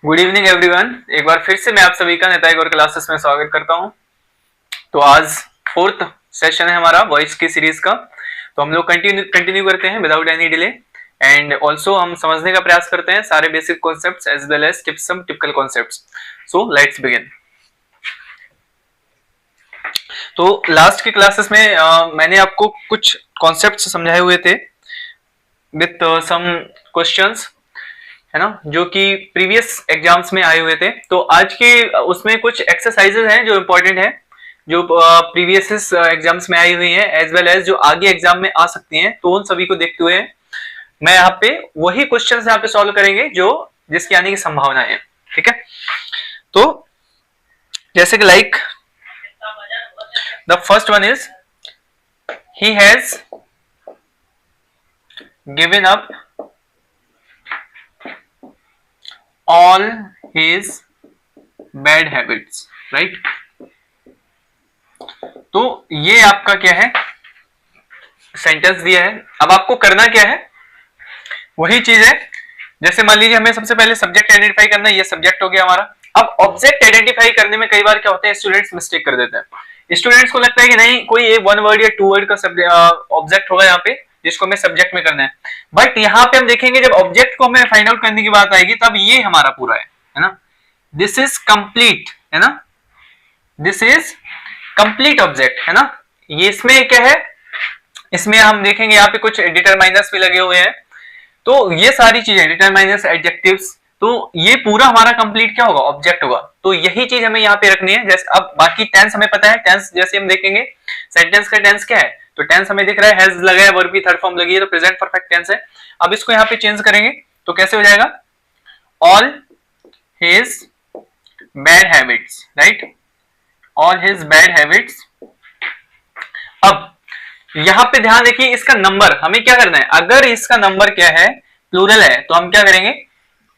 Good evening everyone. एक बार फिर से मैं आप सभी का नेता और क्लासेस में स्वागत करता हूं। तो आज फोर्थ सेशन है हमारा वॉइस की सीरीज का। तो हम लोग कंटिन्यू करते हैं without any delay and also हम समझने का प्रयास करते हैं सारे basic concepts as well as some typical concepts. So let's begin. तो लास्ट के क्लासेस में मैंने आपको कुछ कॉन्सेप्ट्स समझाए हुए थे विथ सम क्वेश्चंस, है ना, जो कि प्रीवियस एग्जाम्स में आए हुए थे। तो आज के उसमें कुछ एक्सरसाइजेस हैं जो इंपॉर्टेंट है, जो प्रीवियस एग्जाम्स में आई हुई हैं एज वेल एज जो आगे एग्जाम में आ सकती हैं। तो उन सभी को देखते हुए मैं यहाँ पे वही क्वेश्चंस यहाँ पे सॉल्व करेंगे जो जिसकी आने की संभावना है। ठीक है, तो जैसे कि like the first one is he has given up all his bad habits, right? तो ये आपका क्या है, सेंटेंस दिया है। अब आपको करना क्या है, वही चीज है। जैसे मान लीजिए हमें सबसे पहले सब्जेक्ट आइडेंटिफाई करना है, ये सब्जेक्ट हो गया हमारा। अब ऑब्जेक्ट आइडेंटिफाई करने में कई बार क्या होता है, स्टूडेंट्स मिस्टेक कर देते हैं। स्टूडेंट्स को लगता है कि नहीं कोई एक 1 वर्ड या 2 वर्ड का ऑब्जेक्ट होगा यहाँ पे जिसको हमें सब्जेक्ट में करना है। बट यहाँ पे हम देखेंगे जब ऑब्जेक्ट को हमें फाइंड आउट करने की बात आएगी तब ये हमारा पूरा है ना। दिस इज कंप्लीट, है ना, दिस इज कंप्लीट ऑब्जेक्ट, है ना। ये इसमें क्या है, इसमें हम देखेंगे यहाँ पे कुछ डिटरमाइनर्स भी लगे हुए हैं। तो ये सारी चीजें डिटरमाइनर्स, एडजेक्टिव्स, तो ये पूरा हमारा कंप्लीट क्या होगा, ऑब्जेक्ट होगा। तो यही चीज हमें यहाँ पे रखनी है। जैसे अब बाकी टेंस हमें पता है, टेंस जैसे हम देखेंगे सेंटेंस का टेंस क्या है, तो टेंस हमें दिख रहा है हैज लगा है, वर्ब की थर्ड फॉर्म लगी है, तो प्रेजेंट परफेक्ट टेंस है। अब इसको यहाँ पे चेंज करेंगे तो कैसे हो जाएगा, all his bad habits, right, all his bad habits. अब यहां पे ध्यान देखिए, इसका नंबर हमें क्या करना है, अगर इसका नंबर क्या है, प्लूरल है, तो हम क्या करेंगे,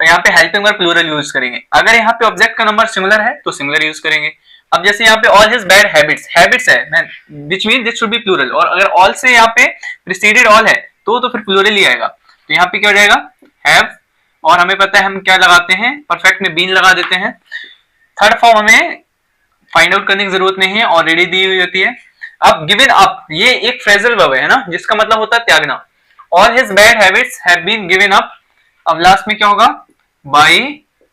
यहाँ पे हेल्पिंग वर्ब प्लूरल यूज करेंगे। अगर यहाँ पे ऑब्जेक्ट का नंबर सिंगुलर है तो सिंगुलर यूज करेंगे। अब जैसे यहाँ पे all his bad habits, habits है which mean this should be plural, और अगर ऑल से यहाँ पे प्रीसीडेड ऑल है तो फिर प्लूरल ही आएगा। तो यहाँ पे क्या हो जाएगा, हैव, और हमें पता है हम क्या लगाते हैं, परफेक्ट में बीन लगा देते हैं। थर्ड फॉर्म हमें फाइंड आउट करने की जरूरत नहीं है, ऑलरेडी दी हुई होती है। अब गिवन अप, ये एक फ्रेजल वर्ब है ना, जिसका मतलब होता है त्यागना। All his bad habits have been given up. अब लास्ट में क्या होगा, by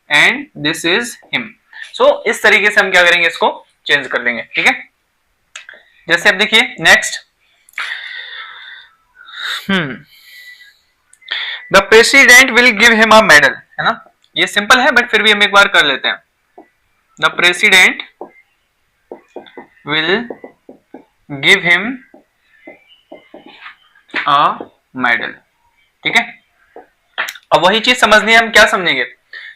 and this is him. So इस तरीके से हम क्या करेंगे, इसको चेंज कर देंगे। ठीक है, जैसे अब देखिए next, the president will give him a medal, है ना। ये सिंपल है बट फिर भी हम एक बार कर लेते हैं। The president will give him a medal. ठीक है, अब वही चीज समझनी है, हम क्या समझेंगे,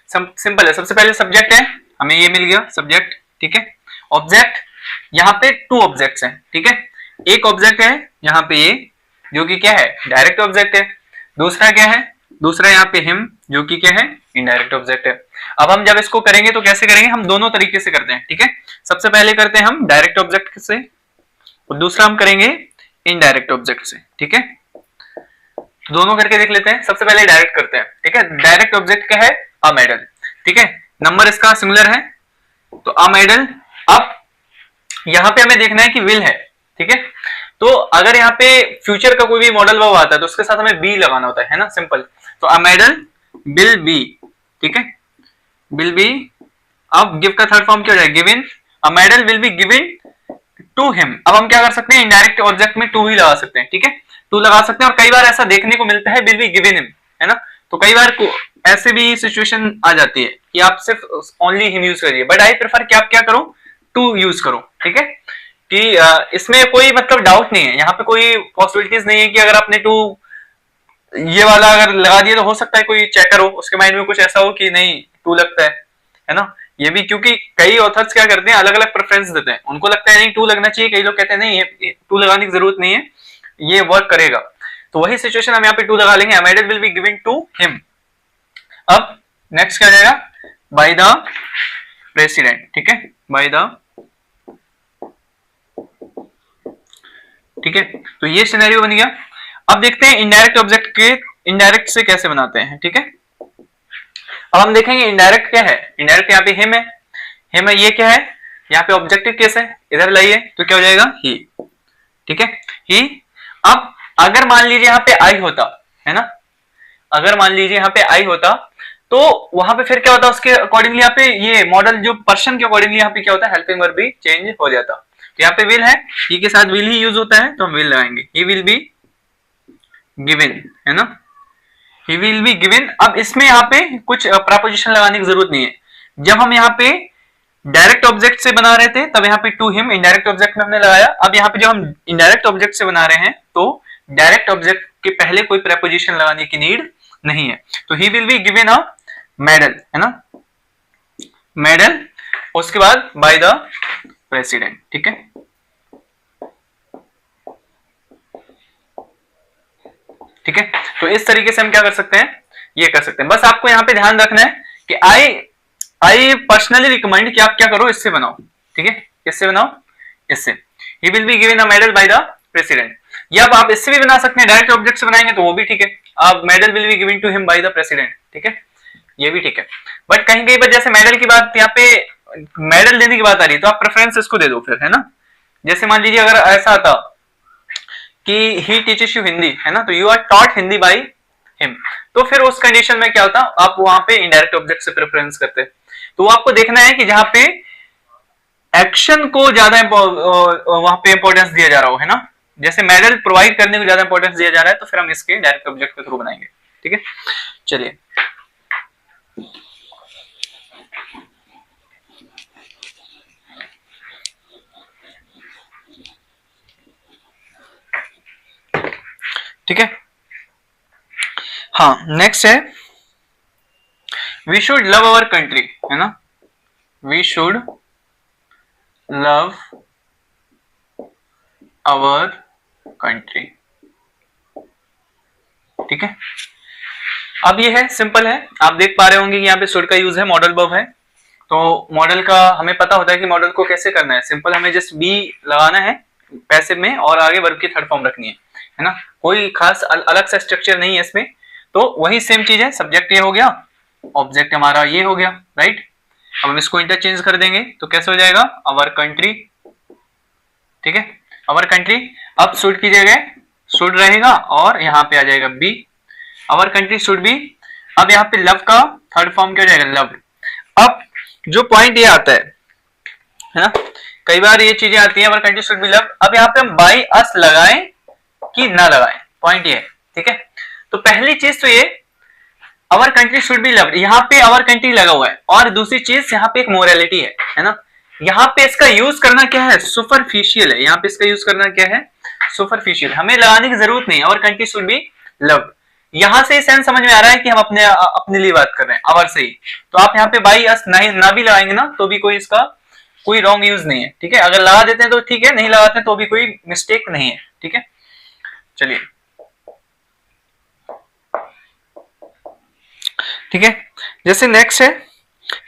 सिंपल है। सबसे पहले सब्जेक्ट है, हमें ये मिल गया सब्जेक्ट। ठीक है, ऑब्जेक्ट, यहाँ पे 2 ऑब्जेक्ट्स हैं। ठीक है, एक ऑब्जेक्ट है यहाँ पे ये, जो कि क्या है, डायरेक्ट ऑब्जेक्ट है। दूसरा क्या है, दूसरा यहाँ पे हिम, जो कि क्या है, इनडायरेक्ट ऑब्जेक्ट है। अब हम जब इसको करेंगे तो कैसे करेंगे, हम दोनों तरीके से करते हैं। ठीक है, सबसे पहले करते हैं हम डायरेक्ट ऑब्जेक्ट से, और दूसरा हम करेंगे इनडायरेक्ट ऑब्जेक्ट से। ठीक है, दोनों करके देख लेते हैं। सबसे पहले डायरेक्ट करते हैं। ठीक है, डायरेक्ट ऑब्जेक्ट क्या है, अ मेडल। ठीक है, नंबर इसका सिंगुलर है तो अ मेडल। अब यहां पे हमें देखना है कि विल है। ठीक है, तो अगर यहाँ पे फ्यूचर का कोई भी मॉडल वर्ब आता है तो उसके साथ हमें बी लगाना होता है ना, सिंपल। तो अ मेडल विल बी। ठीक है, विल बी। अब गिव का थर्ड फॉर्म क्या हो जाएगा, given. A medal will be given to him. अब हम क्या कर सकते हैं, इनडायरेक्ट ऑब्जेक्ट में टू ही लगा सकते हैं। ठीक है, टू लगा सकते हैं, और कई बार ऐसा देखने को मिलता है विल बी गिवन हिम, है ना। तो कई बार ऐसे भी सिचुएशन आ जाती है कि आप सिर्फ ओनली हिम यूज करिए, बट आई प्रेफर कि आप क्या करो, टू यूज करो। ठीक है, कि इसमें कोई मतलब डाउट नहीं है, यहाँ पे कोई पॉसिबिलिटीज नहीं है कि अगर आपने टू ये वाला अगर लगा दिया तो हो सकता है कोई चेकर हो, उसके माइंड में कुछ ऐसा हो कि नहीं टू लगता है ना। ये भी क्योंकि कई ऑथर्स क्या करते हैं, अलग अलग प्रेफरेंस देते हैं। उनको लगता है नहीं टू लगना चाहिए, कई लोग कहते हैं नहीं टू लगाने की जरूरत नहीं है, ये वर्क करेगा। तो वही सिचुएशन हम यहाँ पे टू लगा लेंगे, a medal will be given to him. अब नेक्स्ट क्या जाएगा, बाय द प्रेसिडेंट। ठीक है, बाय द। ठीक है, तो ये सिनेरियो बन गया। अब देखते हैं इनडायरेक्ट ऑब्जेक्ट के इनडायरेक्ट से कैसे बनाते हैं। ठीक है, अब हम देखेंगे इनडायरेक्ट क्या है। इनडायरेक्ट यहाँ पे हिम है, हिम है, ये क्या है, यहाँ पे ऑब्जेक्टिव केस है, इधर लाइए तो क्या हो जाएगा ही, ठीक है ही। अब अगर मान लीजिए यहाँ पे आई होता है ना, अगर मान लीजिए यहाँ पे आई होता तो वहां पे फिर क्या होता, उसके अकॉर्डिंगली यहाँ पे ये मॉडल जो पर्सन के अकॉर्डिंगली यहाँ पे क्या होता है, हेल्पिंग वर्ब भी चेंज हो जाता। तो यहाँ पे विल है, ही के साथ विल ही यूज होता है तो हम विल लगाएंगे, ही विल बी गिवन, है ना, ही विल बी गिवन। अब इसमें यहाँ पे कुछ प्रपोजिशन लगाने की जरूरत नहीं है। जब हम यहाँ पे डायरेक्ट ऑब्जेक्ट से बना रहे थे तब यहाँ पे टू हिम इनडायरेक्ट ऑब्जेक्ट में हमने लगाया। अब यहाँ पे जब हम इनडायरेक्ट ऑब्जेक्ट से बना रहे हैं तो डायरेक्ट ऑब्जेक्ट के पहले कोई प्रपोजिशन लगाने की नीड नहीं है। तो he will be given a medal, है ना, मेडल, उसके बाद बाय द प्रेसिडेंट, ठीक है। ठीक है, तो इस तरीके से हम क्या कर सकते हैं, ये कर सकते हैं। बस आपको यहाँ पे ध्यान रखना है कि आई पर्सनली रिकमेंड कि आप क्या करो, इससे बनाओ, ठीक है, इससे बनाओ, इससे he will be given a medal by the president. या आप इससे भी बना सकते हैं, डायरेक्ट ऑब्जेक्ट से बनाएंगे तो वो भी ठीक है, आप medal will be given to him by the president, ठीक है, ये भी ठीक है। बट कहीं कहीं पर जैसे मेडल की बात, यहाँ पे मेडल देने की बात आ रही है तो आप प्रेफरेंस इसको दे दो फिर, है ना। जैसे मान लीजिए अगर ऐसा आता कि ही टीचेस यू हिंदी, है ना, तो you are taught Hindi by him, तो फिर उस कंडीशन में क्या होता, आप वहां पे इनडायरेक्ट ऑब्जेक्ट से प्रेफरेंस करते। तो आपको देखना है कि जहां पे एक्शन को ज्यादा वहां पे इंपॉर्टेंस दिया जा रहा हो, है ना, जैसे मेडल प्रोवाइड करने को ज्यादा इंपॉर्टेंस दिया जा रहा है तो फिर हम इसके डायरेक्ट ऑब्जेक्ट के थ्रू बनाएंगे, ठीक है। चलिए ठीक है, हाँ नेक्स्ट है we should love our country, है ना, we should love our country, ठीक है। अब ये है सिंपल है, आप देख पा रहे होंगे कि यहाँ पे शुड का यूज है, मॉडल वर्ब है। तो मॉडल का हमें पता होता है कि मॉडल को कैसे करना है, सिंपल हमें जस्ट बी लगाना है पैसिव में और आगे वर्ब की थर्ड फॉर्म रखनी है ना, कोई खास अलग सा स्ट्रक्चर नहीं है इसमें। तो वही सेम चीज है, सब्जेक्ट ये हो गया, ऑब्जेक्ट हमारा ये हो गया, राइट। अब हम इसको इंटरचेंज कर देंगे तो कैसे हो जाएगा, अवर कंट्री, ठीक है, अवर कंट्री। अब शुड की जगह शुड रहेगा और यहाँ पे आ जाएगा be, our country should be. अब यहाँ पे लव का थर्ड फॉर्म क्या हो जाएगा, लव। अब जो पॉइंट ये आता है ना, कई बार ये चीजें आती हैं, अवर कंट्री शुड बी लव। अब यहाँ पे हम बाय अस लगाएं कि ना लगाएं, पॉइंट ये है, ठीक है। तो पहली चीज तो ये अवर कंट्री शुड बी लव्ड, यहाँ पे अवर कंट्री लगा हुआ है, और दूसरी चीज यहाँ पे एक मोरालिटी है ना। यहाँ पे इसका यूज करना क्या है, सुपरफिशियल है, यहाँ पे इसका यूज करना क्या है, सुपरफिशियल, हमें लगाने की जरूरत नहीं, अवर कंट्री शुड बी लव्ड। यहां से सेंस समझ में आ रहा है कि हम अपने लिए बात कर रहे हैं अवर से ही। तो आप यहाँ पे बाई अस ना भी लगाएंगे ना तो भी कोई इसका कोई रॉन्ग यूज नहीं है, ठीक है। अगर लगा देते हैं तो ठीक है, नहीं लगाते हैं तो भी कोई मिस्टेक नहीं है, ठीक है। चलिए ठीक है, जैसे नेक्स्ट है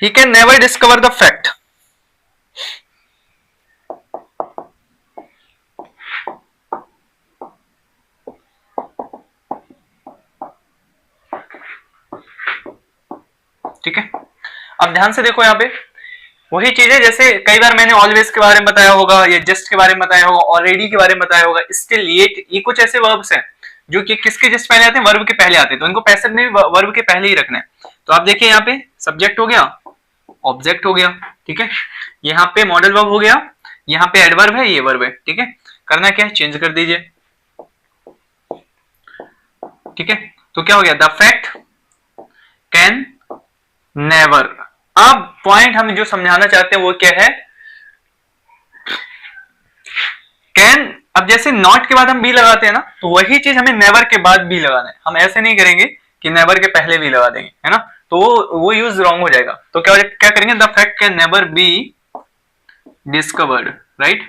he can never discover the fact, ठीक है। अब ध्यान से देखो, यहाँ पे वही चीज है, जैसे कई बार मैंने ऑलवेज के बारे में बताया होगा, या जस्ट के बारे में बताया होगा, ऑलरेडी के बारे में बताया होगा, स्टिल, येट, ये कुछ ऐसे वर्ब्स हैं जो कि किसके जस्ट पहले आते हैं, वर्ब के पहले आते हैं, तो इनको पैसिव में वर्ब के पहले ही रखना है। तो आप देखिए यहाँ पे सब्जेक्ट हो गया, ऑब्जेक्ट हो गया, ठीक है, यहाँ पे मॉडल वर्ब हो गया, यहाँ पे एडवर्ब है, ये वर्ब है, ठीक है। करना क्या है, चेंज कर दीजिए, ठीक है। तो क्या हो गया, द फैक्ट कैन नेवर। अब पॉइंट हम जो समझाना चाहते हैं वो क्या है, कैन। अब जैसे नॉट के बाद हम बी लगाते हैं ना, तो वही चीज हमें नेवर के बाद बी लगाना है। हम ऐसे नहीं करेंगे कि नेवर के पहले भी लगा देंगे, है ना, तो वो यूज रॉन्ग हो जाएगा। तो क्या करेंगे, the fact can never be discovered, right,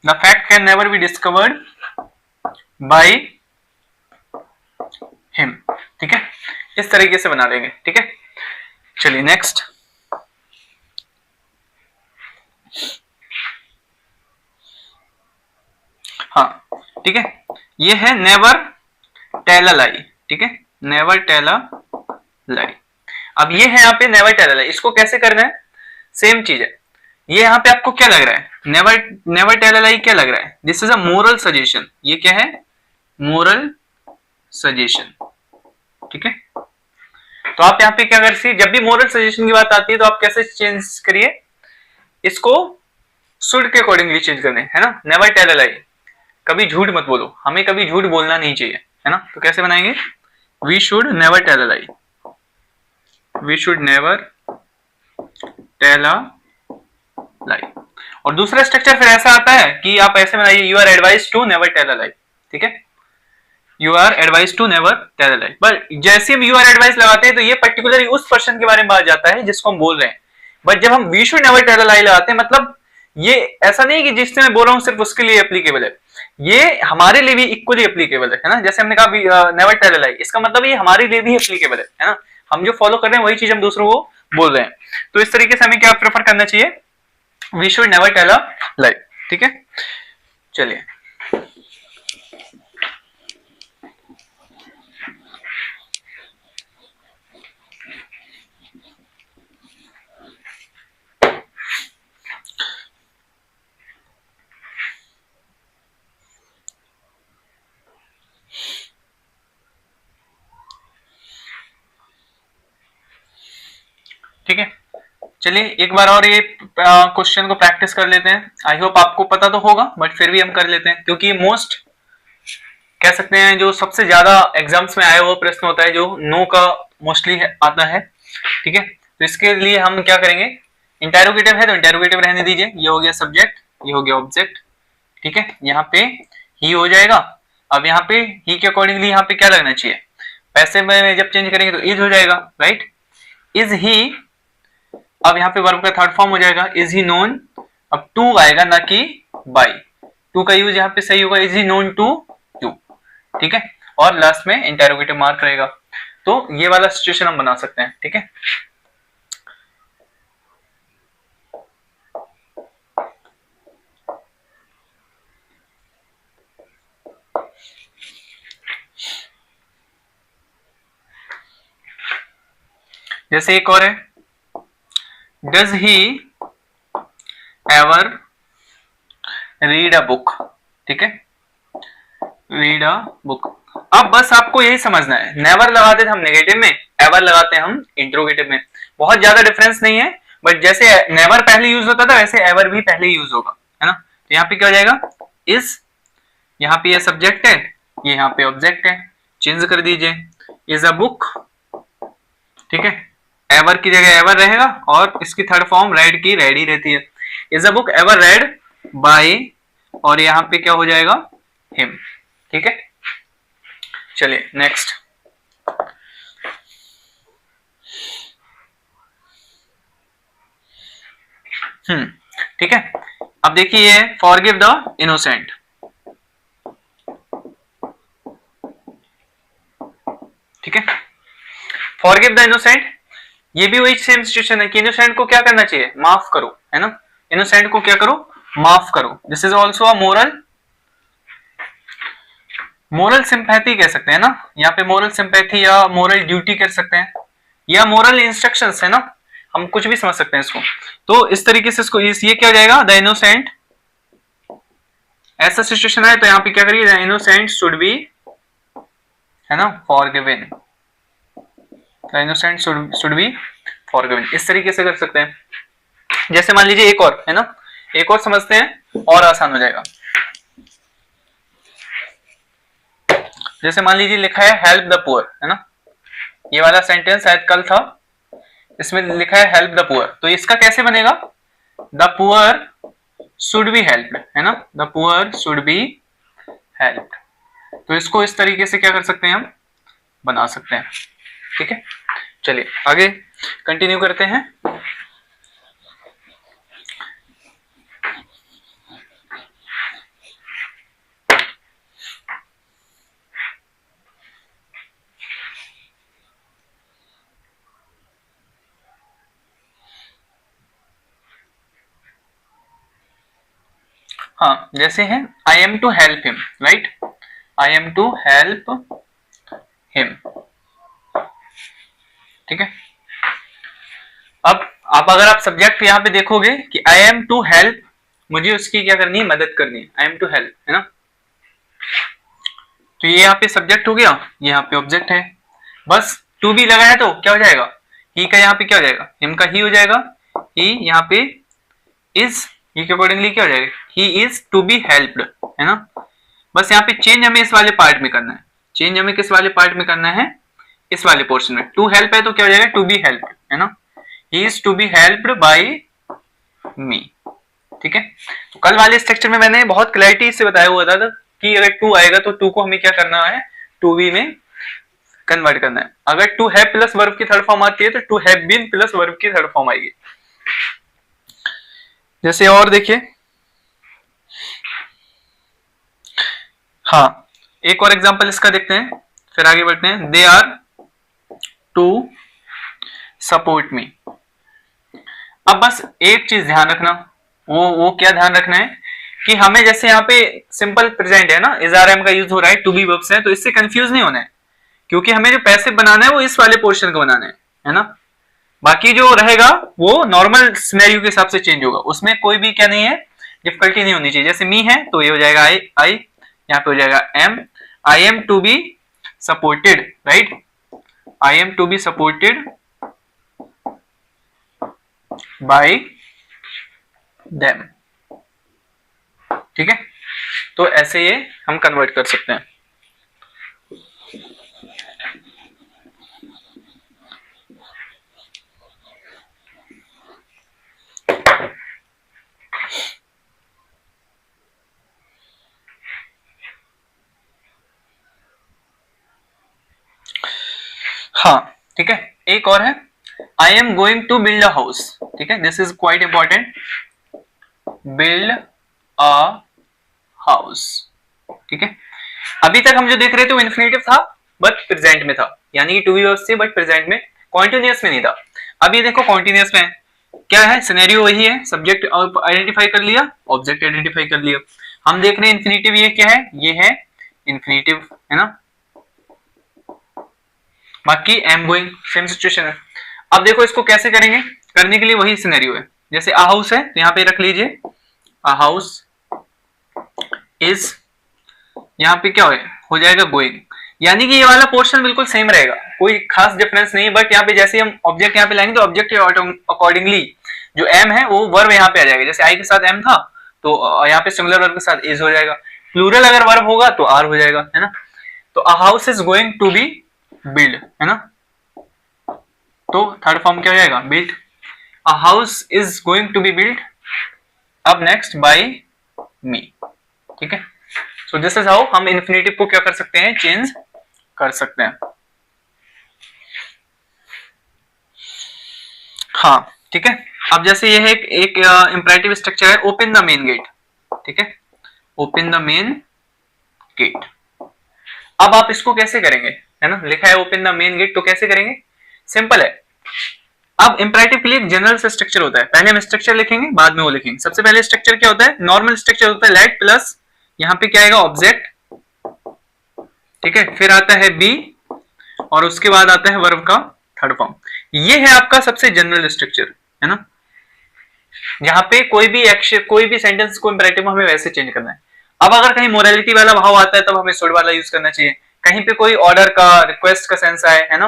the fact can never be discovered by him, ठीक है। इस तरीके से बना देंगे, ठीक है। चलिए नेक्स्ट, हाँ ठीक है, ये है नेवर टेल अ लाई, ठीक है, नेवर टेल अ लाई। अब ये है यहाँ पे नेवर टेल अ लाई, इसको कैसे करना है, सेम चीज है। ये यहाँ पे आपको क्या लग रहा है, नेवर टेल अ लाई क्या लग रहा है, this is a moral suggestion, ये क्या है, मोरल सजेशन, ठीक है। तो आप यहाँ पे क्या कर सकते, जब भी मोरल सजेशन की बात आती है तो आप कैसे चेंज करिए, इसको शुड के अकॉर्डिंगली चेंज करने, है ना। नेवर टेल अ लाई, कभी झूठ मत बोलो, हमें कभी झूठ बोलना नहीं चाहिए, है ना। तो कैसे बनाएंगे, we should never tell a lie, we should never tell a lie. और दूसरा स्ट्रक्चर फिर ऐसा आता है कि आप ऐसे बनाइए, you are advise to never tell a lie, ठीक है, you are advise to never tell a lie. But जैसे हम यू आर एडवाइज लगाते हैं तो ये पर्टिकुलरली उस पर्सन के बारे में बात जाता है जिसको हम बोल रहे हैं। बट जब हम we should never tell a lie लगाते हैं, मतलब ये ऐसा नहीं कि जिससे मैं बोल रहा हूं सिर्फ उसके लिए एप्लीकेबल है, ये हमारे लिए भी इक्वली एप्लीकेबल है ना। जैसे हमने कहा नेवर टेल अ लाई, इसका मतलब ये हमारे लिए भी एप्लीकेबल है ना। हम जो फॉलो कर रहे हैं वही चीज हम दूसरों को बोल रहे हैं। तो इस तरीके से हमें क्या प्रेफर करना चाहिए, we should never tell a lie, ठीक है। चलिए ठीक है, चलिए एक बार और ये क्वेश्चन को प्रैक्टिस कर लेते हैं। आई होप आपको पता तो होगा बट फिर भी हम कर लेते हैं, क्योंकि मोस्ट कह सकते हैं जो सबसे ज्यादा एग्जाम्स में आया हुआ प्रश्न होता है, जो नो का मोस्टली आता है, ठीक है। तो इसके लिए हम क्या करेंगे, इंटेरोगेटिव है तो इंटेरोगेटिव रहने दीजिए, ये हो गया सब्जेक्ट, ये हो गया ऑब्जेक्ट, ठीक है। यहाँ पे ही हो जाएगा। अब यहाँ पे ही के अकॉर्डिंगली यहाँ पे क्या लगना चाहिए, पैसे में जब चेंज करेंगे तो इज हो जाएगा, राइट, इज ही। अब यहाँ पे वर्ब का थर्ड फॉर्म हो जाएगा, इज ही नोन, अब टू आएगा ना कि बाय, टू का यूज यहाँ पे सही होगा, is he known to you, ठीक है। और लास्ट में इंटेरोगेटिव मार्क रहेगा। तो ये वाला सिचुएशन हम बना सकते हैं, ठीक है। जैसे एक और है, does he ever read a book, ठीक है, रीड अ बुक। अब बस आपको यही समझना है, नेवर लगाते थे हम नेगेटिव में, एवर लगाते हैं हम इंट्रोगेटिव में, बहुत ज्यादा डिफरेंस नहीं है। बट जैसे नेवर पहले यूज होता था वैसे एवर भी पहले यूज होगा, है ना। तो यहाँ पे क्या हो जाएगा, इज, यहाँ पे ये सब्जेक्ट है, ये यहाँ पे ऑब्जेक्ट है, चेंज कर दीजिए, इज अ बुक, ठीक है। एवर की जगह एवर रहेगा और इसकी थर्ड फॉर्म रेड की रेड ही रहती है, is a book ever read by, और यहाँ पे क्या हो जाएगा, हिम, ठीक है। चलिए नेक्स्ट, ठीक है। अब देखिए ये फॉरगिव द इनोसेंट, ठीक है, फॉरगिव द इनोसेंट, ये भी वही सेम सिचुएशन है कि इनोसेंट को क्या करना चाहिए, माफ करो, है ना। इनोसेंट को क्या करो, माफ करो। This is also a moral sympathy कह सकते हैं ना, यहाँ पे मोरल सिंपैथी या मोरल ड्यूटी कर सकते हैं, या मोरल इंस्ट्रक्शंस है ना, हम कुछ भी समझ सकते हैं इसको। तो इस तरीके से इसको ये क्या हो जाएगा, द इनोसेंट, ऐसा सिचुएशन है तो यहाँ पे क्या करिए, द इनोसेंट शुड बी, है ना, forgiven, the innocent should be forgiven, इस तरीके से कर सकते हैं। जैसे मान लीजिए एक और है ना, एक और समझते हैं और आसान हो जाएगा। जैसे मान लीजिए लिखा है हेल्प द पुअर, है ना, ये वाला सेंटेंस शायद कल था, इसमें लिखा है हेल्प द पुअर, तो इसका कैसे बनेगा, the poor should be helped, है ना, the poor should be helped. तो इसको इस तरीके से क्या कर सकते हैं, हम बना सकते हैं, ठीक है। चलिए आगे कंटिन्यू करते हैं। हाँ जैसे है, I am to help him, right, I am to help him, ठीक है। अब आप अगर आप सब्जेक्ट यहाँ पे देखोगे कि आई एम टू हेल्प, मुझे उसकी क्या करनी है, मदद करनी है, आई एम टू हेल्प, है ना। तो ये यहाँ पे सब्जेक्ट हो गया, ये यहाँ पे ऑब्जेक्ट है, बस टू बी लगा है तो क्या हो जाएगा, ही का यहाँ पे क्या हो जाएगा, हिम का ही हो जाएगा, ही यहाँ पे इज, ही के अकॉर्डिंगली क्या हो जाएगा, he is to be helped, है ना। बस यहाँ पे चेंज हमें इस वाले पार्ट में करना है, चेंज हमें किस वाले पार्ट में करना है, इस वाले पोर्शन में। टू हेल्प है तो क्या हो जाएगा, टू बी हेल्प्ड, है ना, he is to be helped by me, ठीक है। तो कल वाले स्ट्रक्चर में मैंने बहुत क्लैरिटी से बताया हुआ था कि अगर टू आएगा तो टू को हमें क्या करना है, टू बी में कन्वर्ट करना है। अगर टू हैव प्लस वर्ब की थर्ड फॉर्म आती है तो to have been plus verb की थर्ड फॉर्म आएगी। जैसे और देखिए, हाँ एक और एग्जांपल इसका देखते हैं, फिर आगे बढ़ते हैं। They are to support me. अब बस एक चीज ध्यान रखना, वो क्या ध्यान रखना है कि हमें जैसे यहाँ पे सिंपल प्रेजेंट है ना, इज आर एम का यूज हो रहा है, टू बी वर्ब्स है, तो इससे कंफ्यूज नहीं होना है, क्योंकि हमें जो पैसिव बनाना है वो इस वाले पोर्शन को बनाना है ना। बाकी जो रहेगा वो नॉर्मल सिनेरियो के हिसाब से चेंज होगा, उसमें कोई भी क्या नहीं है, डिफिकल्टी नहीं होनी चाहिए। जैसे मी है तो ये हो जाएगा आई, यहाँ पे हो जाएगा am, I am to be supported, right, I am to be supported by them, ठीक है। तो ऐसे ये हम कन्वर्ट कर सकते हैं। हाँ ठीक है, एक और है, I am going to build a house, ठीक है, this is quite important, build a house, ठीक है। अभी तक हम जो देख रहे थे वो इन्फिनेटिव था बट प्रेजेंट में था, यानी कि टू बी वर्ब्स थे बट प्रेजेंट में, कॉन्टिन्यूअस में नहीं था। अब ये देखो कॉन्टिन्यूअस में क्या है, सिनेरियो वही है, सब्जेक्ट आइडेंटिफाई कर लिया, ऑब्जेक्ट आइडेंटिफाई कर लिया। हम देख रहे हैं इन्फिनेटिव, ये क्या है, ये है इन्फिनेटिव, है ना। बाकी एम गोइंग सेम सिचुएशन है। अब देखो इसको कैसे करेंगे, करने के लिए वही सिनेरियो है, जैसे अ हाउस है तो यहाँ पे रख लीजिए अ हाउस इज, यहाँ पे क्या हो जाएगा गोइंग, यानी कि ये वाला पोर्शन बिल्कुल सेम रहेगा, कोई खास डिफरेंस नहीं। बट यहाँ पे जैसे हम ऑब्जेक्ट यहाँ पे लाएंगे तो ऑब्जेक्ट अकॉर्डिंगली जो एम है वो वर्ब यहाँ पे आ जाएगा, जैसे आई के साथ एम था तो यहाँ पे सिंगुलर वर्ब के साथ इज हो जाएगा, प्लूरल अगर वर्ब होगा तो आर हो जाएगा, है ना। तो a house is going to be build, है ना, तो थर्ड फॉर्म क्या हो जाएगा, build. A house is going to be build, अब नेक्स्ट बाय मी, ठीक है। सो दिस इज हाउ हम इन्फिनेटिव को क्या कर सकते हैं, चेंज कर सकते हैं। हाँ ठीक है, अब जैसे ये है एक इंपरेटिव स्ट्रक्चर है, ओपन द मेन गेट, ठीक है, ओपन द मेन गेट। अब आप इसको कैसे करेंगे, है ना, लिखा है ओपन द मेन गेट, तो कैसे करेंगे, सिंपल है। अब इंपरेटिव के लिए एक जनरल से स्ट्रक्चर होता है, पहले हम स्ट्रक्चर लिखेंगे बाद में वो लिखेंगे। सबसे पहले स्ट्रक्चर क्या होता है, नॉर्मल स्ट्रक्चर होता है लेट प्लस यहाँ पे क्या आएगा, ऑब्जेक्ट, ठीक है, फिर आता है बी और उसके बाद आता है वर्ब का थर्ड फॉर्म। ये है आपका सबसे जनरल स्ट्रक्चर, है ना। यहाँ पे कोई भी एक्शन, कोई भी सेंटेंस को इंपरेटिव में हमें वैसे चेंज करना है। अब अगर कहीं मोरालिटी वाला भाव आता है तब हमें शुड वाला यूज करना चाहिए, कहीं पे कोई ऑर्डर का, रिक्वेस्ट का सेंस आए, है ना,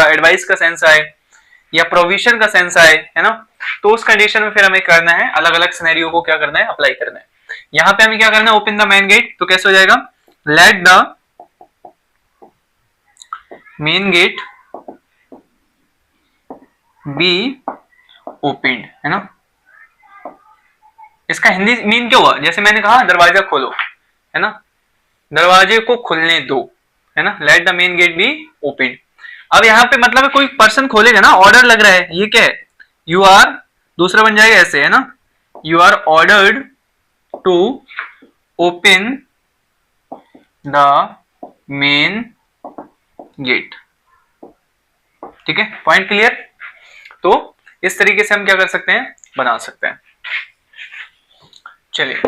एडवाइस का सेंस आए या प्रोविजन का सेंस आए, है ना, तो उस कंडीशन में फिर हमें करना है, अलग अलग सिनेरियो को क्या करना है, अप्लाई करना है। यहाँ पे हमें क्या करना है, ओपन द मेन गेट, तो कैसे हो जाएगा, let the main gate be open, है ना। इसका हिंदी मीन क्या हुआ, जैसे मैंने कहा दरवाजा खोलो, है ना, दरवाजे को खुलने दो, है ना, let the main gate be open. अब यहाँ पे मतलब है कोई पर्सन खोलेगा ना, ऑर्डर लग रहा है, ये क्या है, यू आर, दूसरा बन जाएगा ऐसे, है ना, you are ordered to open the main gate, ठीक है, पॉइंट क्लियर। तो इस तरीके से हम क्या कर सकते हैं, बना सकते हैं। चलिए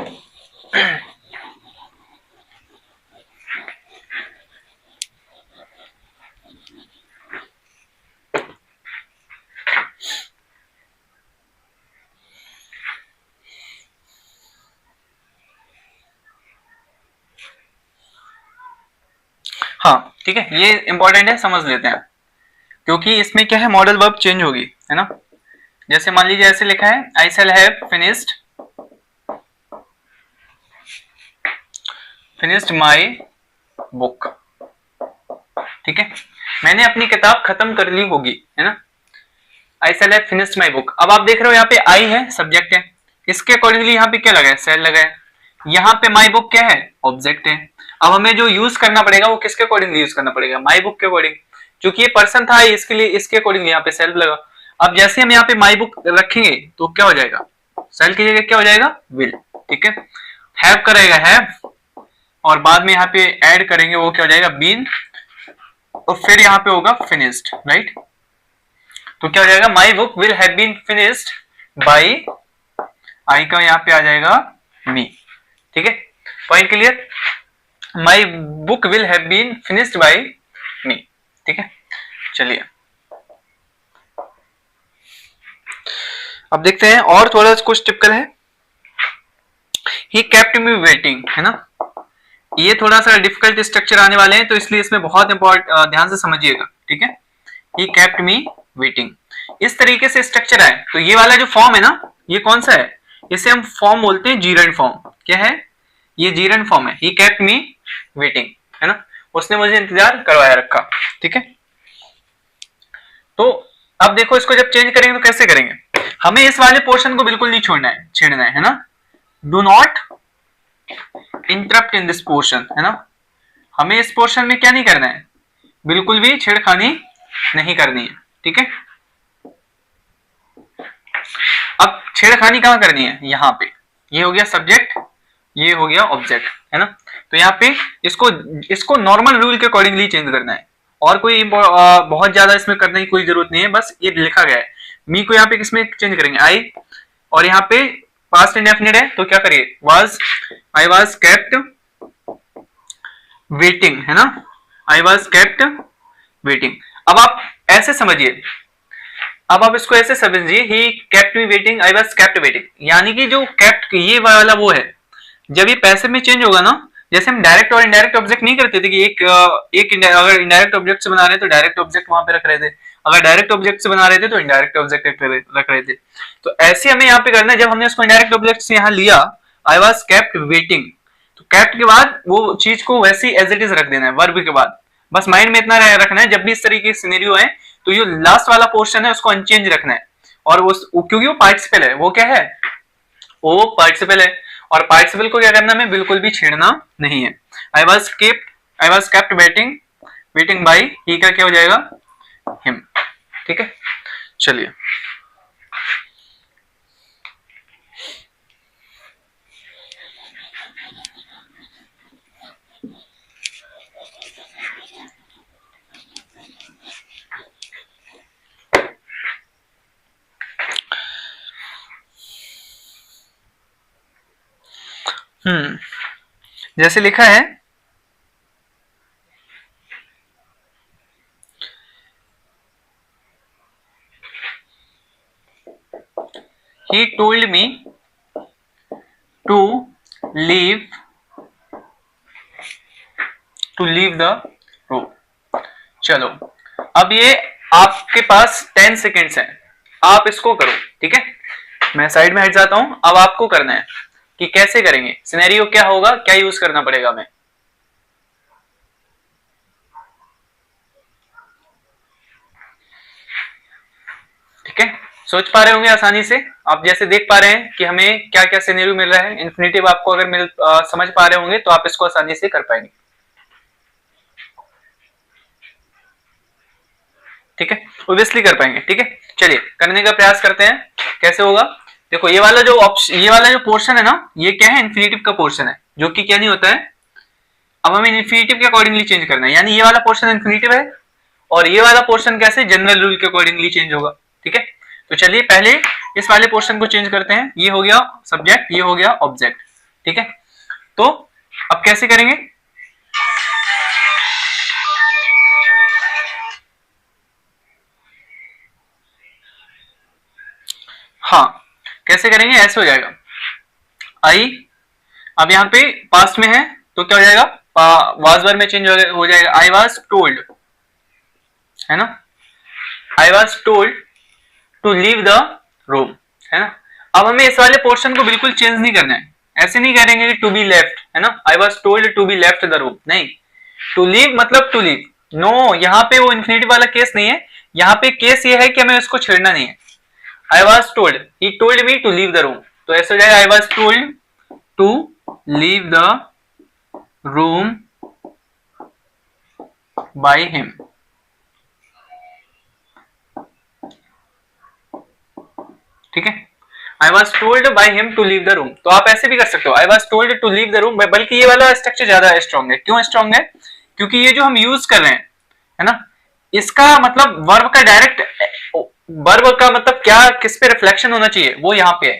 ठीक है, ये इंपॉर्टेंट है, समझ लेते हैं, क्योंकि इसमें क्या है, मॉडल वर्ब चेंज होगी, है ना। जैसे मान लीजिए ऐसे लिखा है, I shall have finished my book. ठीक है, मैंने अपनी किताब खत्म कर ली होगी, है ना। I shall have finished my book. अब आप देख रहे हो यहाँ पे आई है, सब्जेक्ट है, इसके अकॉर्डिंगली यहाँ पे क्या लगा है, शैल लगा है। यहाँ पे माई बुक क्या है, ऑब्जेक्ट है। अब हमें जो यूज करना पड़ेगा वो किसके अकॉर्डिंग यूज करना पड़ेगा, माई बुक के अकॉर्डिंग। क्योंकि ये पर्सन था, इसके लिए इसके अकॉर्डिंग यहाँ पे सेल्फ लगा। अब जैसे हम यहाँ पे माई बुक रखेंगे तो क्या हो जाएगा, सेल की जगह क्या हो जाएगा, विल। ठीक है, हैव करेगा हैव, और बाद में यहाँ पे ऐड करेंगे वो क्या हो जाएगा, बीन, और फिर यहाँ पे होगा फिनिश्ड, राइट। तो क्या हो जाएगा, my book will have been finished by, I का यहाँ पे आ जाएगा मी। ठीक है, point clear, my book will have been finished by me. ठीक है, चलिए अब देखते हैं और थोड़ा कुछ टिपिकल है। ही केप्ट मी वेटिंग, है ना। ये थोड़ा सा डिफिकल्ट स्ट्रक्चर आने वाले हैं, तो इसलिए इसमें बहुत इंपॉर्टेंट ध्यान से समझिएगा। ठीक है, ही केप्ट मी वेटिंग, इस तरीके से स्ट्रक्चर है। तो ये वाला जो फॉर्म है ना, ये कौन सा है, इसे हम फॉर्म बोलते हैं जीरंड फॉर्म। क्या है, ये जीरंड फॉर्म है, ही केप्ट मी वेटिंग, है ना, उसने मुझे इंतजार करवाया रखा। ठीक है, तो अब देखो इसको जब चेंज करेंगे तो कैसे करेंगे, हमें इस वाले पोर्शन को बिल्कुल नहीं छेड़ना है ना। Do not interrupt in this portion, है ना। हमें इस पोर्शन में क्या नहीं करना है, बिल्कुल भी छेड़खानी नहीं करनी है। ठीक है, अब छेड़खानी कहां करनी है, यहाँ पे, ये हो गया सब्जेक्ट, ये हो गया ऑब्जेक्ट, है ना। तो यहाँ पे इसको नॉर्मल रूल के अकॉर्डिंगली चेंज करना है, और कोई बहुत ज्यादा इसमें करने की कोई जरूरत नहीं है, बस ये लिखा गया है। मी को यहाँ पे किसमें चेंज करेंगे, आई, और यहाँ पे पास्ट इंडेफिनिट है तो क्या करिए, was, I was kept waiting, है ना, आई वाज केप्ट वेटिंग। अब आप ऐसे समझिए, अब आप इसको ऐसे समझिए, he kept me waiting, I was kept waiting, यानी कि जो केप्ट ये वाला वो है, जब ये पैसिव में चेंज होगा ना, जैसे हम डायरेक्ट और इनडायरेक्ट ऑब्जेक्ट नहीं करते थे कि अगर इनडायरेक्ट ऑब्जेक्ट से बना रहे हैं तो डायरेक्ट ऑब्जेक्ट वहां पे रख रहे थे, अगर डायरेक्ट ऑब्जेक्ट से बना रहे थे तो इनडायरेक्ट ऑब्जेक्ट रख रहे थे। तो ऐसे हमें यहाँ पे करना है, जब हमने उसको इनडायरेक्ट ऑब्जेक्ट से यहाँ लिया, आई वाज केप्ट वेटिंग, तो केप्ट के बाद वो चीज को वैसे ही एज इट इज रख देना है वर्ब के बाद। बस माइंड में इतना रखना है, जब भी इस तरीके की सिनेरियो है तो ये लास्ट वाला पोर्शन है उसको अनचेंज रखना है, और क्योंकि वो पार्टिसिपल है, वो क्या है, वो पार्टिसिपल है, और पार्टिसिपल को क्या करना है, बिल्कुल भी छेड़ना नहीं है। I was kept waiting by, he का क्या हो जाएगा, हिम। ठीक है, चलिए जैसे लिखा है, he told me to leave the room। चलो, अब ये आपके पास 10 सेकेंड्स हैं, आप इसको करो। ठीक है, मैं साइड में हट जाता हूं, अब आपको करना है कि कैसे करेंगे, सिनेरियो क्या होगा, क्या यूज करना पड़ेगा हमें। ठीक है, सोच पा रहे होंगे आसानी से, आप जैसे देख पा रहे हैं कि हमें क्या क्या सिनेरियो मिल रहा है, इन्फिनिटिव आपको अगर समझ पा रहे होंगे तो आप इसको आसानी से कर पाएंगे। ठीक है, ऑब्वियसली कर पाएंगे। ठीक है, चलिए करने का प्रयास करते हैं, कैसे होगा। देखो ये वाला जो पोर्शन है ना, ये क्या है, इन्फिनिटिव का पोर्शन है, जो कि क्या नहीं होता है, अब हमें इन्फिनिटिव के अकॉर्डिंगली चेंज करना है, यानी ये वाला पोर्शन इन्फिनिटिव है, और ये वाला पोर्शन कैसे, जनरल रूल के अकॉर्डिंगली चेंज होगा। ठीक है, तो चलिए पहले इस वाले पोर्शन को चेंज करते हैं, ये हो गया सब्जेक्ट, ये हो गया ऑब्जेक्ट। ठीक है, तो अब कैसे करेंगे, हाँ कैसे करेंगे, ऐसे हो जाएगा, आई, अब यहाँ पे पास्ट में है तो क्या हो जाएगा, वाज वर में चेंज हो जाएगा आई वाज टोल्ड, है ना, I was told to leave the room, है ना। अब हमें इस वाले पोर्शन को बिल्कुल चेंज नहीं करना है, ऐसे नहीं करेंगे कि टू बी लेफ्ट, है ना, I was told to be left the room, नहीं, टू लीव मतलब टू लीव, नो, यहाँ पे वो इन्फिनिटिव वाला केस नहीं है, यहाँ पे केस ये है कि हमें उसको छेड़ना नहीं है। I was told, he told me to leave the room, तो ऐसे हो जाएगा I was told to leave the room by him, ठीक है। I was told by him to leave the room, तो आप ऐसे भी कर सकते हो, I was told to leave the room, बल्कि ये वाला स्ट्रक्चर ज्यादा स्ट्रॉन्ग है। क्यों स्ट्रॉन्ग है? क्योंकि ये जो हम यूज कर रहे हैं, है ना, इसका मतलब वर्ब का डायरेक्ट, वर्ब का मतलब क्या, किस पे रिफ्लेक्शन होना चाहिए वो यहाँ पे है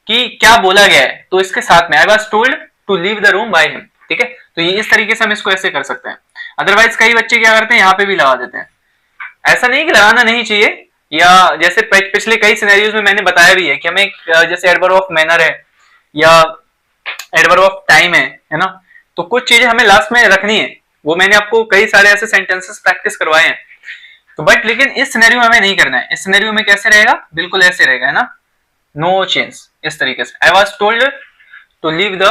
कि क्या बोला गया है, तो इसके साथ में I was told to leave the room by him, ठीक है। तो ये इस तरीके से हम इसको ऐसे कर सकते हैं। अदरवाइज कई बच्चे क्या करते हैं, यहाँ पे भी लगा देते हैं, ऐसा नहीं कि लगाना नहीं चाहिए, या जैसे पिछले कई सिनेरियोज में मैंने बताया भी है कि हमें जैसे एडवर्ब ऑफ मैनर है या एडवर्ब ऑफ टाइम है ना, तो कुछ चीजें हमें लास्ट में रखनी है, वो मैंने आपको कई सारे ऐसे सेंटेंसेस प्रैक्टिस करवाए हैं, तो बट लेकिन इस सिनेरियो में हमें नहीं करना है। इस सिनेरियो में कैसे रहेगा, बिल्कुल ऐसे रहेगा, है ना, नो चेंज, इस तरीके से, I was told to leave the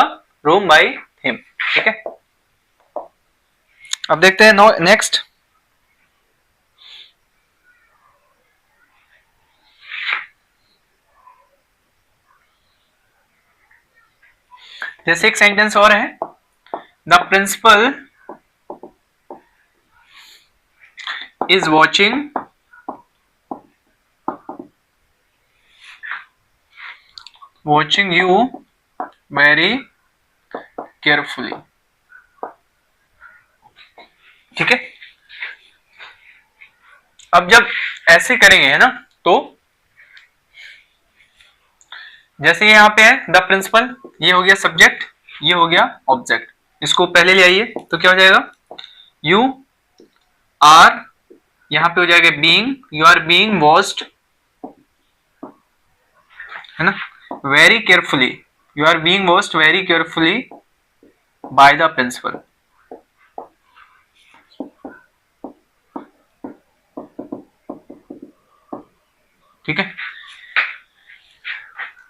room by him, ठीक है। अब देखते हैं नेक्स्ट, जैसे एक सेंटेंस और है, the principal is watching you very carefully, ठीक है। अब जब ऐसे करेंगे, है ना, तो जैसे यहाँ पे है द प्रिंसिपल, ये हो गया सब्जेक्ट, ये हो गया ऑब्जेक्ट, इसको पहले ले आइए तो क्या हो जाएगा, यू आर, यहाँ पे हो जाएगा being, you are being watched, है ना, very carefully, you are being watched very carefully by the principal, ठीक है,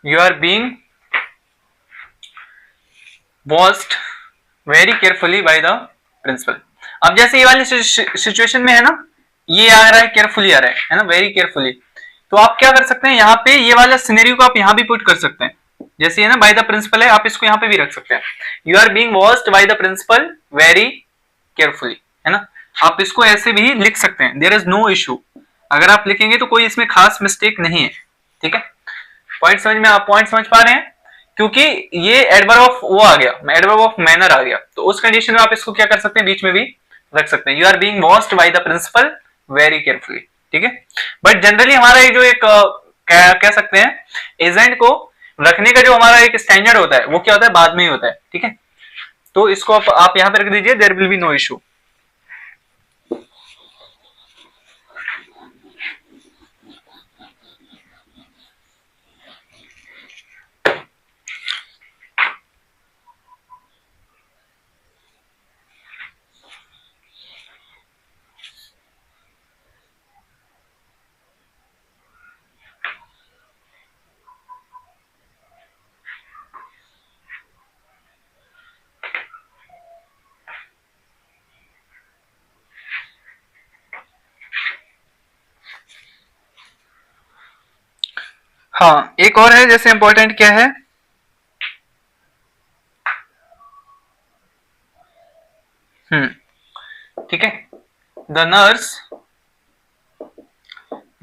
you are being watched very carefully by the principal. अब जैसे ये वाली सिचुएशन में है ना, ये आ रहा है केयरफुली आ रहा है ना, वेरी केयरफुली, तो आप क्या कर सकते हैं, यहाँ पे ये वाला सिनेरियो को आप यहाँ भी पुट कर सकते हैं, जैसे है ना बाय द प्रिंसिपल है, आप इसको यहाँ पे भी रख सकते हैं, you are being watched by the principal very carefully, है ना, आप इसको ऐसे भी लिख सकते हैं, देयर इज नो इशू, अगर आप लिखेंगे तो कोई इसमें खास मिस्टेक नहीं है, ठीक है। पॉइंट समझ में, आप पॉइंट समझ पा रहे हैं, क्योंकि ये एडवर्ब ऑफ वो आ गया, एडवर्ब ऑफ मैनर आ गया, तो उस कंडीशन में आप इसको क्या कर सकते हैं, बीच में भी रख सकते हैं, you are being watched by the principal very carefully, ठीक है। बट जनरली हमारा ये जो एक कह सकते हैं एजेंट को रखने का जो हमारा एक स्टैंडर्ड होता है, वो क्या होता है, बाद में ही होता है, ठीक है। तो इसको आप यहाँ पे रख दीजिए, there will be no issue. हाँ, एक और है, जैसे इंपॉर्टेंट क्या है, ठीक है, द नर्स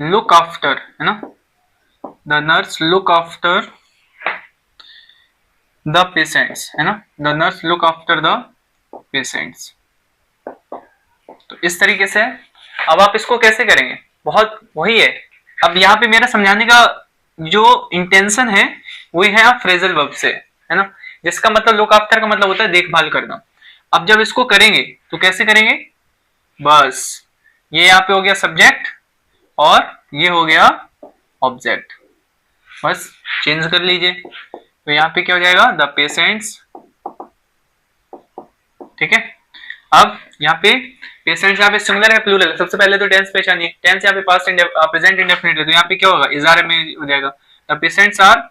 लुक आफ्टर, है ना, the nurse look after the patients, है ना, the nurse look after the patients, तो इस तरीके से। अब आप इसको कैसे करेंगे, बहुत वही है, अब यहाँ पे मेरा समझाने का जो इंटेंशन है वो है आप फ्रेजल वर्ब से, है ना, जिसका मतलब लुक आफ्टर का मतलब होता है देखभाल करना। अब जब इसको करेंगे तो कैसे करेंगे, बस ये यहाँ पे हो गया सब्जेक्ट और ये हो गया ऑब्जेक्ट, बस चेंज कर लीजिए, तो यहाँ पे क्या हो जाएगा, द पेशेंट्स, ठीक है। अब यहाँ पे पेशेंट्स यहाँ पे सिंगुलर है प्लूरल, सबसे पहले तो टेंस पहचानिए। टेंस यहाँ पे पास्ट प्रेजेंट इंडेफिनिट है, तो यहाँ पे क्या होगा, इज आर में हो जाएगा। The patients are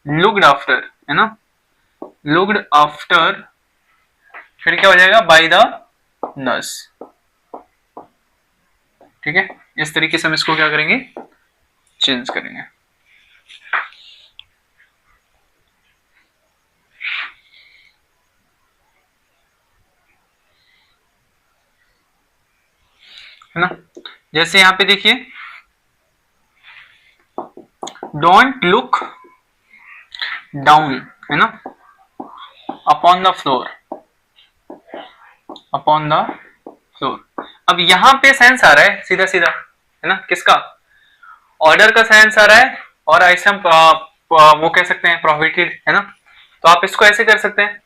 looked after, है ना, लुक्ड आफ्टर, फिर क्या हो जाएगा, बाय द नर्स। ठीक है, इस तरीके से हम इसको क्या करेंगे, चेंज करेंगे। है ना, जैसे यहां पे देखिए, डोंट लुक डाउन, है ना, upon the floor, upon the floor. अब यहां पे सेंस आ रहा है सीधा सीधा, है ना, किसका, ऑर्डर का सेंस आ रहा है, और ऐसे हम वो कह सकते हैं प्रोहिबिटेड, है ना। तो आप इसको ऐसे कर सकते हैं,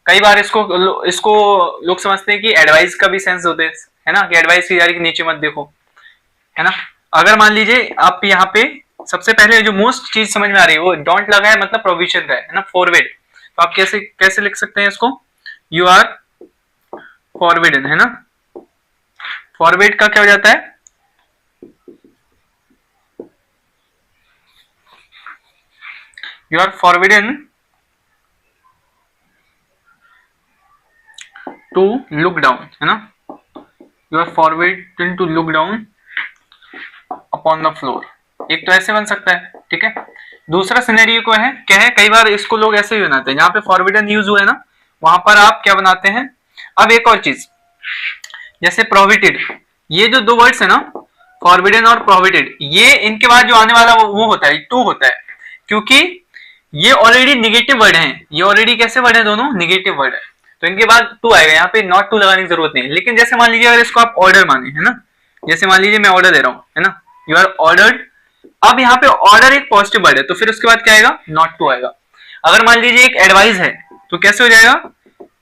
कई बार इसको लोग समझते हैं कि एडवाइस का भी सेंस होते हैं, है ना, कि एडवाइस की जा रही कि नीचे मत देखो, है ना। अगर मान लीजिए आप यहाँ पे सबसे पहले जो मोस्ट चीज समझ में आ रही है वो डोंट लगा है, मतलब प्रोविजन का है ना, फॉरवर्ड। तो आप कैसे कैसे लिख सकते हैं इसको, यू आर फॉरवर्डन, है ना। फॉरवर्ड का क्या हो जाता है, you are forbidden to look down, है ना, you are forbidden to look down upon the floor. एक तो ऐसे बन सकता है, ठीक है। दूसरा सिनेरियो को है क्या है, कई बार इसको लोग ऐसे भी बनाते हैं, जहां पे फॉरबिडन यूज हुआ है ना, वहां पर आप क्या बनाते हैं। अब एक और चीज, जैसे प्रोहिबिटेड, ये जो दो वर्ड्स है ना, फॉरबिडन और प्रोहिबिटेड, ये इनके बाद जो आने वाला वो होता है, टू होता है, क्योंकि ये ऑलरेडी निगेटिव वर्ड है, ये ऑलरेडी कैसे वर्ड है, दोनों निगेटिव वर्ड है, तो इनके बाद टू आएगा। यहाँ पे नॉट टू लगाने की जरूरत नहीं है। लेकिन जैसे मान लीजिए अगर इसको आप ऑर्डर माने, है ना, जैसे मान लीजिए मैं ऑर्डर दे रहा हूं, है ना, यू आर ऑर्डर्ड। अब यहाँ पे ऑर्डर एक पॉजिटिव वर्ड है, तो फिर उसके बाद क्या आएगा, नॉट टू आएगा। अगर मान लीजिए एक एडवाइस है, तो कैसे हो जाएगा,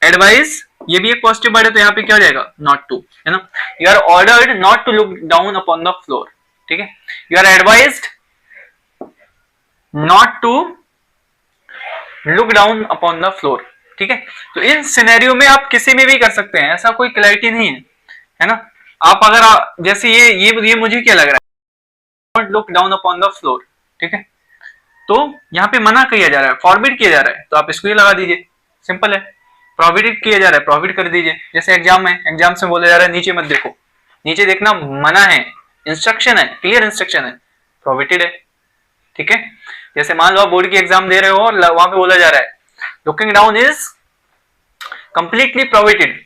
एडवाइस, ये भी एक पॉजिटिव वर्ड है, तो यहाँ पे क्या हो जाएगा, नॉट टू, है ना। You are ordered not to look down upon the floor, ठीक है। You are advised not to look down upon the floor, ठीक है। तो इन सिनेरियो में आप किसी में भी कर सकते हैं, ऐसा कोई क्लैरिटी नहीं है ना। आप अगर जैसे ये मुझे क्या लग रहा है, not look down upon the floor, ठीक है, तो यहाँ पे मना किया जा रहा है, फॉरबिड किया जा रहा है, तो आप इसको ये लगा दीजिए, सिंपल है। प्रोहिबिटेड किया जा रहा है, प्रोहिबिट कर दीजिए। जैसे एग्जाम में, एग्जाम से बोला जा रहा है नीचे मत देखो, नीचे देखना मना है, इंस्ट्रक्शन है, क्लियर इंस्ट्रक्शन है, प्रोहिबिटेड है, ठीक है। जैसे मान लो आप बोर्ड की एग्जाम दे रहे हो और वहां पे बोला जा रहा है looking down is completely prohibited,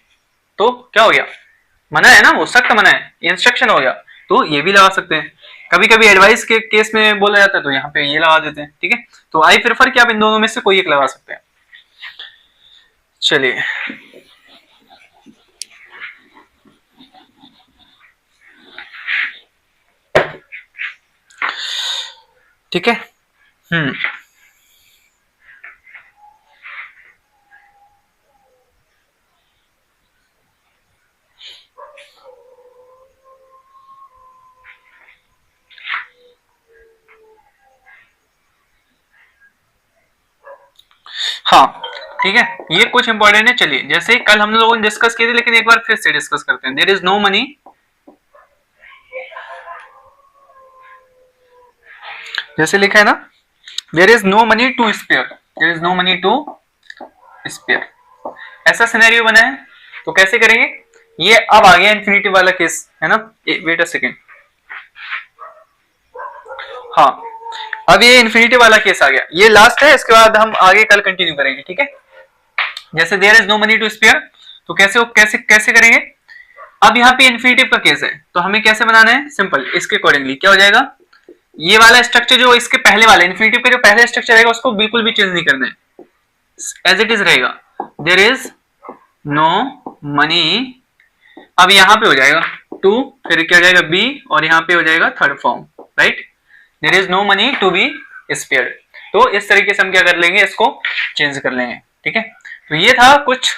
तो क्या हो गया, मना है ना, वो सख्त मना है, इंस्ट्रक्शन हो गया, तो ये भी लगा सकते हैं। कभी कभी एडवाइस के केस में बोला जाता है, तो यहाँ पे ये लगा देते हैं, ठीक है। तो आई प्रेफर कि आप इन दोनों में से कोई एक लगा सकते हैं। चलिए, ठीक है। हाँ, ठीक है, ये कुछ इंपॉर्टेंट है। चलिए, जैसे कल हम लोगों ने डिस्कस किए थे, लेकिन एक बार फिर से डिस्कस करते हैं। देयर इज नो मनी, जैसे लिखा है ना, there is no money to spare, there is no money to spare, ऐसा सिनेरियो बना है, तो कैसे करेंगे। ये अब आ गया इन्फिनिटिव वाला केस, है ना, वेट अ सेकेंड, हाँ, अब ये इन्फिनिटिव वाला केस आ गया, ये लास्ट है, इसके बाद हम आगे कल कंटिन्यू करेंगे, ठीक है। जैसे there is no money to spare, तो कैसे कैसे करेंगे। अब यहाँ पे इन्फिनिटिव का केस है, तो हमें कैसे बनाना है, सिंपल, इसके अकॉर्डिंगली क्या हो जाएगा, ये वाला स्ट्रक्चर जो इसके पहले वाले इन्फिनिटिव का जो पहले स्ट्रक्चर रहेगा, उसको बिल्कुल भी चेंज नहीं करना है, एज इट इज रहेगा। देयर इज नो मनी, अब यहाँ पे हो जाएगा टू, फिर क्या हो जाएगा बी, और यहाँ पे हो जाएगा third form, right. There is no money to be spared, तो इस तरीके से हम क्या कर लेंगे, इसको चेंज कर लेंगे, ठीक है। तो ये था कुछ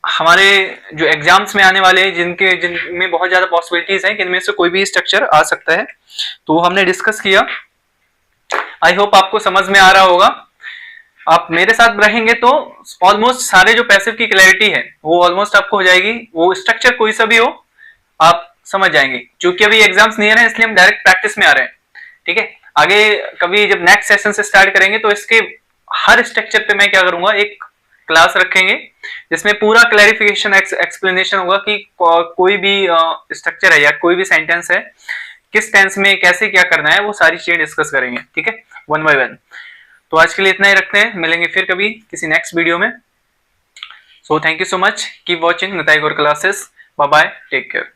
हमारे जो एग्जाम्स में आने वाले, जिनमें बहुत ज्यादा पॉसिबिलिटीज हैं कि इनमें से कोई भी स्ट्रक्चर आ सकता है, तो हमने डिस्कस किया। आई होप आपको समझ में आ रहा होगा। आप मेरे साथ रहेंगे तो ऑलमोस्ट सारे जो पैसिव की क्लैरिटी है वो ऑलमोस्ट आपको हो जाएगी। वो स्ट्रक्चर कोई सा भी हो आप समझ जाएंगे। क्योंकि अभी एग्जाम्स नियर है इसलिए हम डायरेक्ट प्रैक्टिस में आ रहे हैं, ठीक है। आगे कभी जब नेक्स्ट सेशन से स्टार्ट करेंगे तो इसके हर स्ट्रक्चर पे मैं क्या करूंगा, एक क्लास रखेंगे जिसमें पूरा क्लैरिफिकेशन एक्सप्लेनेशन होगा कि कोई भी स्ट्रक्चर है या कोई भी सेंटेंस है किस टेंस में कैसे क्या करना है, वो सारी चीजें डिस्कस करेंगे, ठीक है, वन बाय वन। तो आज के लिए इतना ही रखते हैं, मिलेंगे फिर कभी किसी नेक्स्ट वीडियो में। So thank you so much, keep watching Nitai Gaur classes, bye bye, take care.